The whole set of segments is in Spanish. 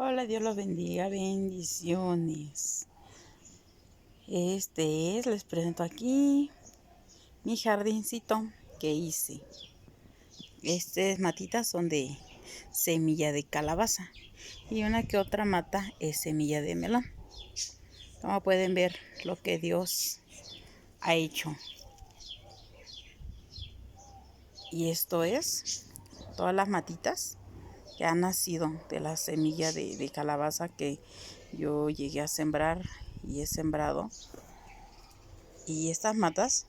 Hola, Dios los bendiga, bendiciones. Les presento aquí mi jardincito que hice. Estas matitas son de semilla de calabaza y una que otra mata es semilla de melón. Como pueden ver lo que Dios ha hecho. Y esto es todas las matitas que han nacido de la semilla de calabaza que yo llegué a sembrar y he sembrado. Y estas matas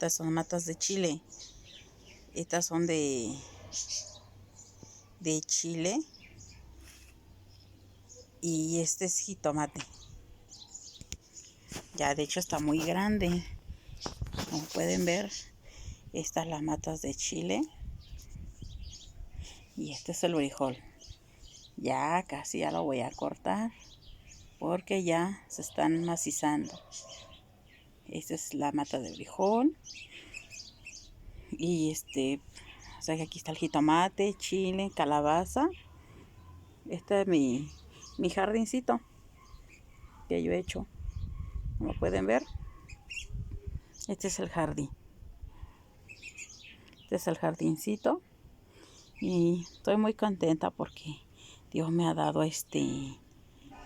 son matas de chile. Estas son de chile y este es jitomate. Ya de hecho está muy grande. Como pueden ver, estas las matas de chile y este es el frijol. Ya casi ya lo voy a cortar porque ya se están macizando. Esta es la mata de frijol y o sea que aquí está el jitomate, chile, calabaza. Este es mi jardincito que yo he hecho. Como pueden ver, este es el jardín. Este es el jardincito y estoy muy contenta porque Dios me ha dado ese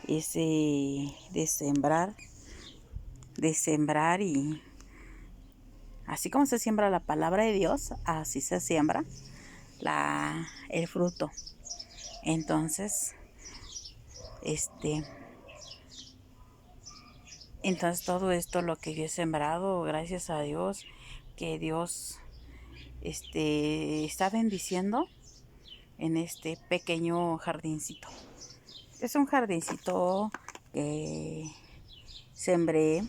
de sembrar y así como se siembra la palabra de Dios, así se siembra el fruto. Entonces, entonces todo esto lo que yo he sembrado, gracias a Dios, que Dios está bendiciendo en este pequeño jardincito. Es un jardincito que sembré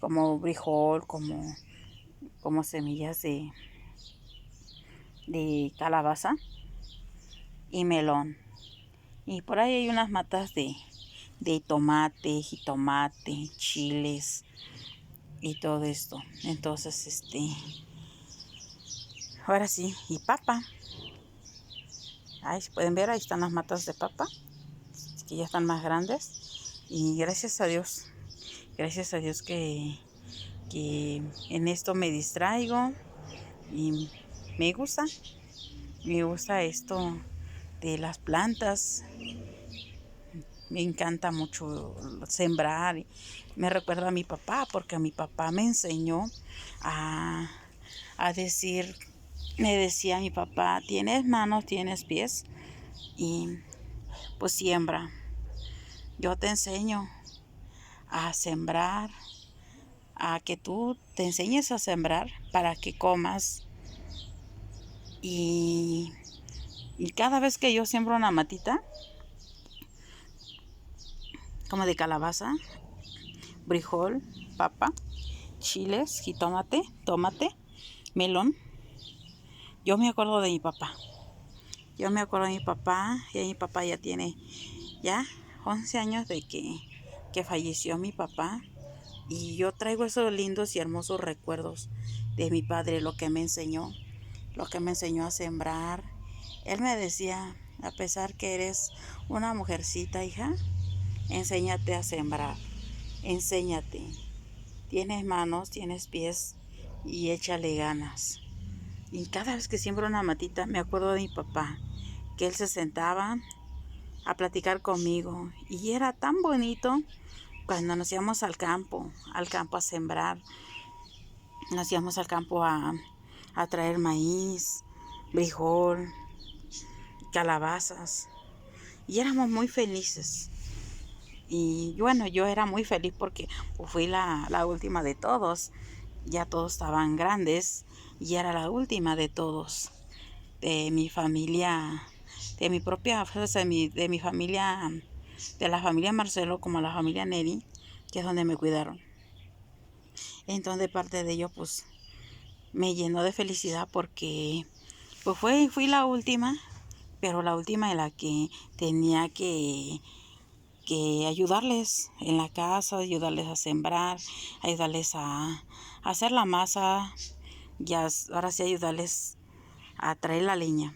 como frijol, como semillas de calabaza y melón. Y por ahí hay unas matas de tomate, jitomate, chiles y todo esto. Entonces, ahora sí, y papa. Ahí se pueden ver, ahí están las matas de papa, que ya están más grandes. Y gracias a Dios que en esto me distraigo y me gusta esto de las plantas. Me encanta mucho sembrar. Me recuerda a mi papá porque mi papá me enseñó a decir, me decía mi papá, tienes manos, tienes pies y pues siembra. Yo te enseño a sembrar, a que tú te enseñes a sembrar para que comas. Y cada vez que yo siembro una matita, como de calabaza, frijol, papa, chiles, jitomate, tomate, melón, yo me acuerdo de mi papá. Y mi papá ya tiene 11 años de que falleció mi papá. Y yo traigo esos lindos y hermosos recuerdos de mi padre, lo que me enseñó a sembrar. Él me decía, a pesar que eres una mujercita, hija, enséñate a sembrar, enséñate. Tienes manos, tienes pies y échale ganas. Y cada vez que siembro una matita, me acuerdo de mi papá, que él se sentaba a platicar conmigo. Y era tan bonito cuando nos íbamos al campo a sembrar. Nos íbamos al campo a traer maíz, frijol, calabazas. Y éramos muy felices. Y bueno, yo era muy feliz porque fui la última de todos. Ya todos estaban grandes y era la última de todos. De mi familia, de mi propia, de mi familia, de la familia Marcelo como la familia Neri, que es donde me cuidaron. Entonces, de parte de ello, pues me llenó de felicidad porque pues fui la última, pero la última en la que tenía que ayudarles en la casa, ayudarles a sembrar, ayudarles a hacer la masa, y ahora sí ayudarles a traer la leña.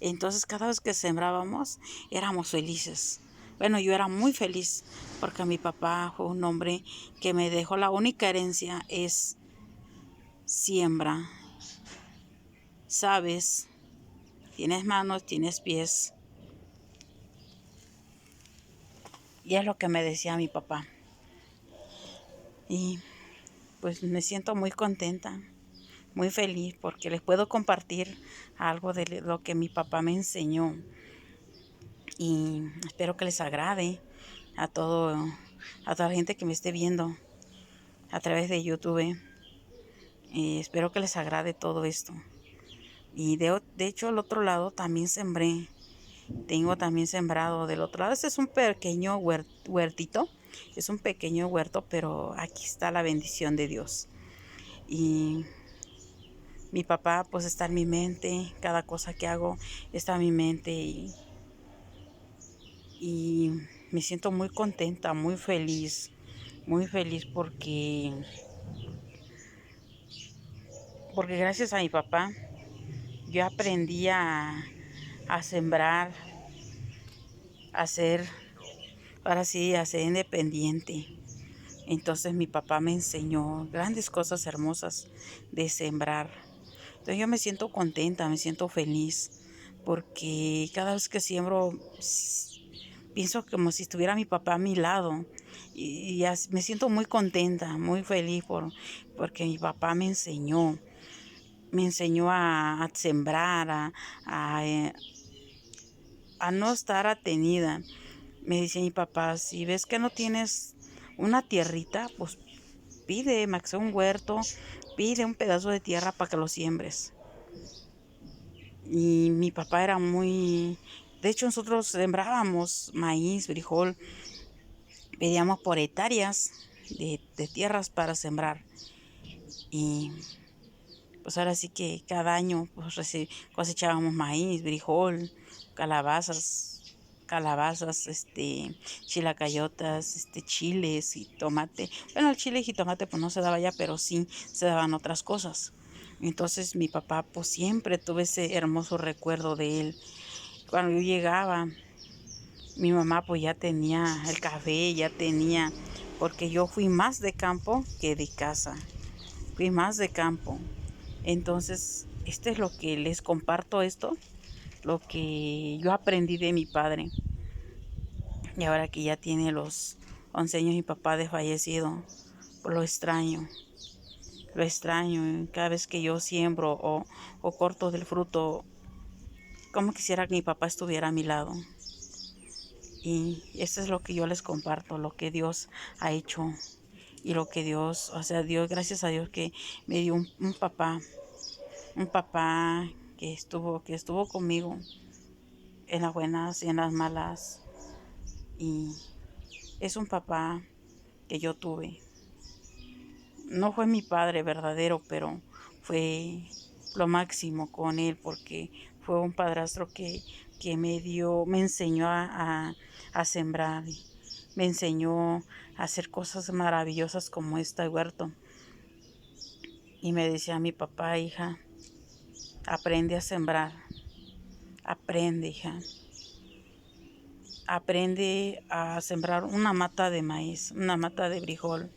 Entonces cada vez que sembrábamos éramos felices. Bueno, yo era muy feliz porque mi papá fue un hombre que me dejó la única herencia es siembra. Sabes, tienes manos, tienes pies. Y es lo que me decía mi papá. Y pues me siento muy contenta, muy feliz porque les puedo compartir algo de lo que mi papá me enseñó. Y espero que les agrade a a toda la gente que me esté viendo a través de YouTube. Y espero que les agrade todo esto. Y de hecho al otro lado también sembré. Tengo también sembrado del otro lado. Este es un pequeño huertito. Es un pequeño huerto, pero aquí está la bendición de Dios. Y mi papá pues está en mi mente. Cada cosa que hago está en mi mente. Y me siento muy contenta, muy feliz. Muy feliz porque gracias a mi papá yo aprendí a sembrar, a ser, ahora sí, a ser independiente. Entonces mi papá me enseñó grandes cosas hermosas de sembrar. Entonces yo me siento contenta, me siento feliz, porque cada vez que siembro pienso como si estuviera mi papá a mi lado. Y me siento muy contenta, muy feliz porque mi papá me enseñó a sembrar, a, a no estar atenida. Me dice mi papá, si ves que no tienes una tierrita, pues pide, Max, un huerto, pide un pedazo de tierra para que lo siembres. Y mi papá era muy... De hecho, nosotros sembrábamos maíz, frijol, pedíamos por hectáreas de tierras para sembrar. Y pues ahora sí que cada año pues, cosechábamos maíz, frijol, calabazas, chilacayotas, chiles y tomate. Bueno, el chile y tomate pues no se daba ya, pero sí se daban otras cosas. Entonces mi papá pues siempre tuve ese hermoso recuerdo de él. Cuando yo llegaba, mi mamá pues ya tenía el café, ya tenía, porque yo fui más de campo que de casa. Fui más de campo. Entonces, esto es lo que les comparto esto, lo que yo aprendí de mi padre. Y ahora que ya tiene los 11 años mi papá desfallecido, pues lo extraño. Lo extraño. Cada vez que yo siembro o corto del fruto, como quisiera que mi papá estuviera a mi lado. Y esto es lo que yo les comparto, lo que Dios ha hecho. Y lo que Dios, o sea, Dios, gracias a Dios que me dio un papá que estuvo conmigo en las buenas y en las malas. Y es un papá que yo tuve. No fue mi padre verdadero, pero fue lo máximo con él porque fue un padrastro que me enseñó a sembrar, me enseñó a hacer cosas maravillosas como este huerto. Y me decía mi papá, hija, aprende a sembrar, aprende, hija, aprende a sembrar una mata de maíz, una mata de frijol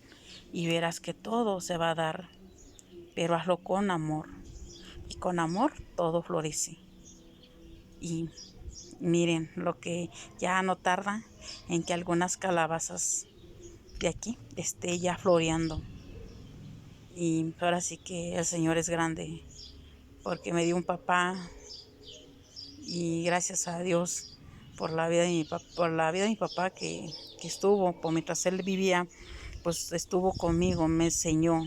y verás que todo se va a dar, pero hazlo con amor y con amor todo florece. Y miren lo que ya no tarda en que algunas calabazas de aquí esté ya floreando. Y ahora sí que el Señor es grande porque me dio un papá y gracias a Dios por la vida de mi papá que estuvo, por mientras él vivía, pues estuvo conmigo, me enseñó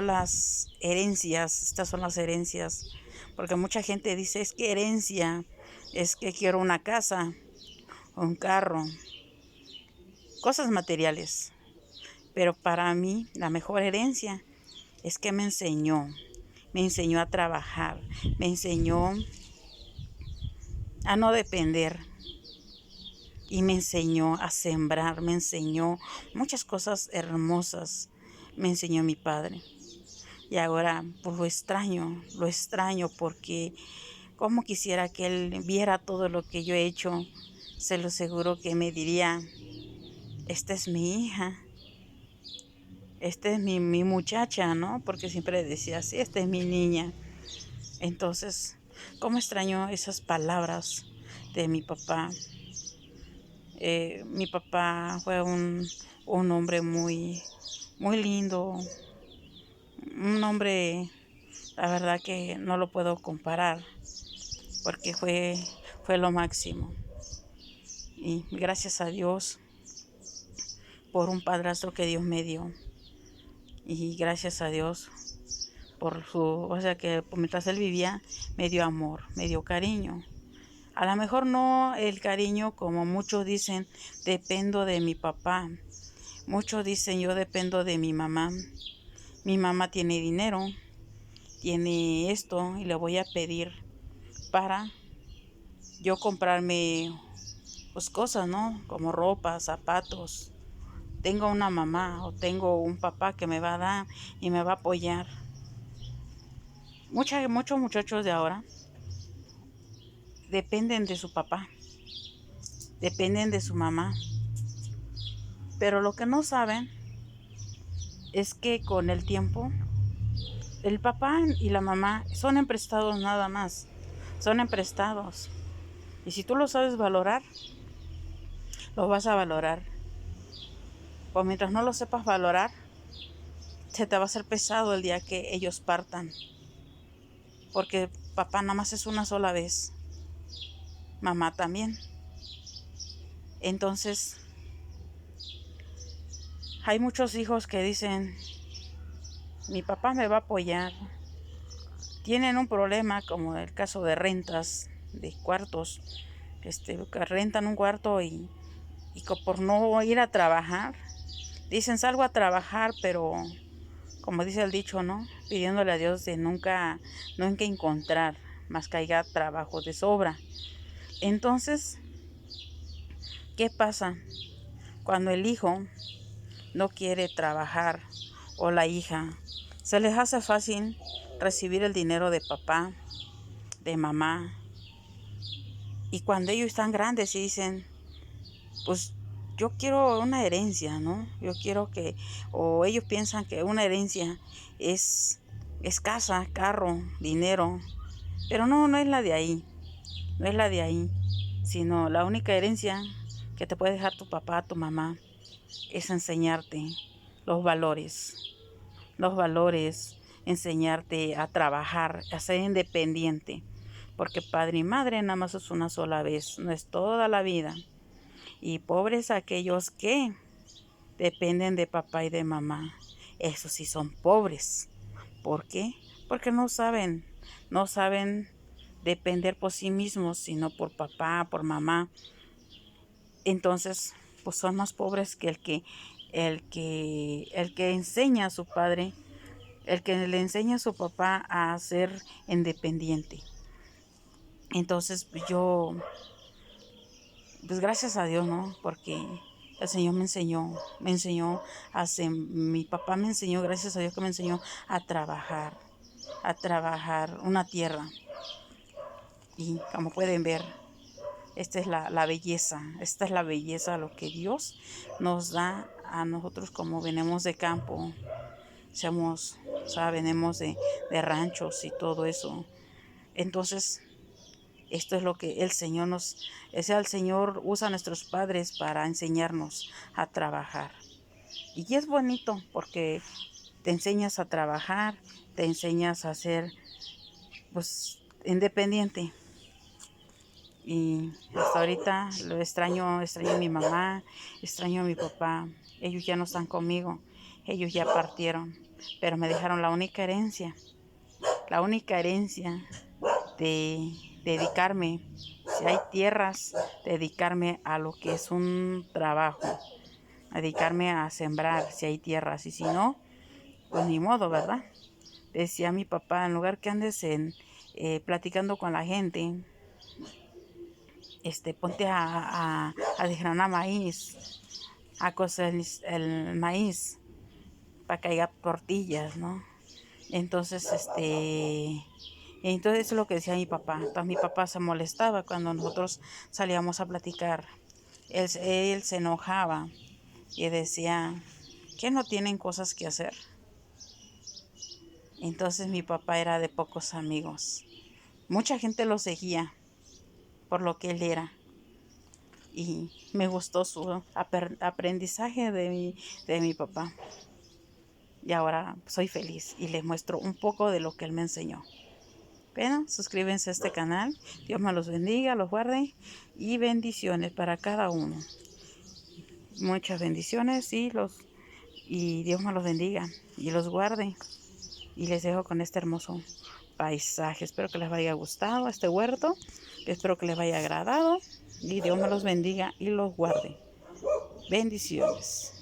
las herencias, estas son las herencias, porque mucha gente dice, es que herencia, es que quiero una casa, un carro, cosas materiales, pero para mí la mejor herencia es que me enseñó a trabajar, me enseñó a no depender, y me enseñó a sembrar, me enseñó muchas cosas hermosas, me enseñó mi padre. Y ahora pues lo extraño porque Cómo quisiera que él viera todo lo que yo he hecho. Se lo aseguro que me diría, esta es mi hija, esta es mi muchacha, ¿no? Porque siempre decía así, esta es mi niña. Entonces, cómo extraño esas palabras de mi papá. Mi papá fue un hombre muy lindo, un hombre, la verdad que no lo puedo comparar, porque fue lo máximo. Y gracias a Dios por un padrastro que Dios me dio. Y gracias a Dios por o sea que mientras él vivía, me dio amor, me dio cariño. A lo mejor no el cariño como muchos dicen, dependo de mi papá. Muchos dicen, yo dependo de mi mamá. Mi mamá tiene dinero, tiene esto y le voy a pedir para yo comprarme pues cosas, ¿no? Como ropa, zapatos. Tengo una mamá o tengo un papá que me va a dar y me va a apoyar. Muchos muchachos de ahora dependen de su papá, dependen de su mamá. Pero lo que no saben es que con el tiempo el papá y la mamá son emprestados nada más. Son emprestados. Y si tú lo sabes valorar, lo vas a valorar. Pues mientras no lo sepas valorar, se te va a hacer pesado el día que ellos partan. Porque papá nada más es una sola vez. Mamá también. Entonces, hay muchos hijos que dicen, mi papá me va a apoyar. Tienen un problema como el caso de rentas, de cuartos. Que rentan un cuarto y por no ir a trabajar, dicen salgo a trabajar, pero como dice el dicho, ¿no? Pidiéndole a Dios de nunca encontrar, más que haya trabajo de sobra. Entonces, ¿qué pasa? Cuando el hijo no quiere trabajar o la hija, se les hace fácil recibir el dinero de papá, de mamá. Y cuando ellos están grandes y dicen, pues yo quiero una herencia, ¿no? Yo quiero o ellos piensan que una herencia es casa, carro, dinero, pero no es la de ahí, no es la de ahí, sino la única herencia que te puede dejar tu papá, tu mamá, es enseñarte los valores, enseñarte a trabajar, a ser independiente, porque padre y madre nada más es una sola vez, no es toda la vida. Y pobres aquellos que dependen de papá y de mamá. Esos sí son pobres. ¿Por qué? Porque no saben depender por sí mismos, sino por papá, por mamá. Entonces, pues son más pobres que el que enseña a su padre, el que le enseña a su papá a ser independiente. Entonces, pues gracias a Dios, ¿no? Porque el Señor me enseñó mi papá me enseñó, gracias a Dios que me enseñó a trabajar una tierra. Y como pueden ver, esta es la belleza, esta es la belleza, lo que Dios nos da a nosotros como venimos de campo, venimos de ranchos y todo eso. Entonces, esto es lo que el Señor usa a nuestros padres para enseñarnos a trabajar. Y es bonito porque te enseñas a trabajar, te enseñas a ser pues independiente. Y hasta ahorita lo extraño a mi mamá, extraño a mi papá. Ellos ya no están conmigo, ellos ya partieron, pero me dejaron la única herencia de dedicarme, si hay tierras, dedicarme a lo que es un trabajo, dedicarme a sembrar si hay tierras, y si no, pues ni modo, ¿verdad? Decía mi papá, en lugar que andes platicando con la gente, ponte a desgranar maíz, a cocer el maíz para que haya tortillas, ¿no? Entonces, Entonces eso es lo que decía mi papá. Entonces mi papá se molestaba cuando nosotros salíamos a platicar. Él se enojaba y decía que no tienen cosas que hacer. Entonces mi papá era de pocos amigos. Mucha gente lo seguía por lo que él era. Y me gustó su aprendizaje de mi papá. Y ahora soy feliz y les muestro un poco de lo que él me enseñó. Bueno, suscríbanse a este canal. Dios me los bendiga, los guarde y bendiciones para cada uno. Muchas bendiciones y Dios me los bendiga y los guarde. Y les dejo con este hermoso paisaje. Espero que les haya gustado este huerto. Espero que les haya agradado. Y Dios me los bendiga y los guarde. Bendiciones.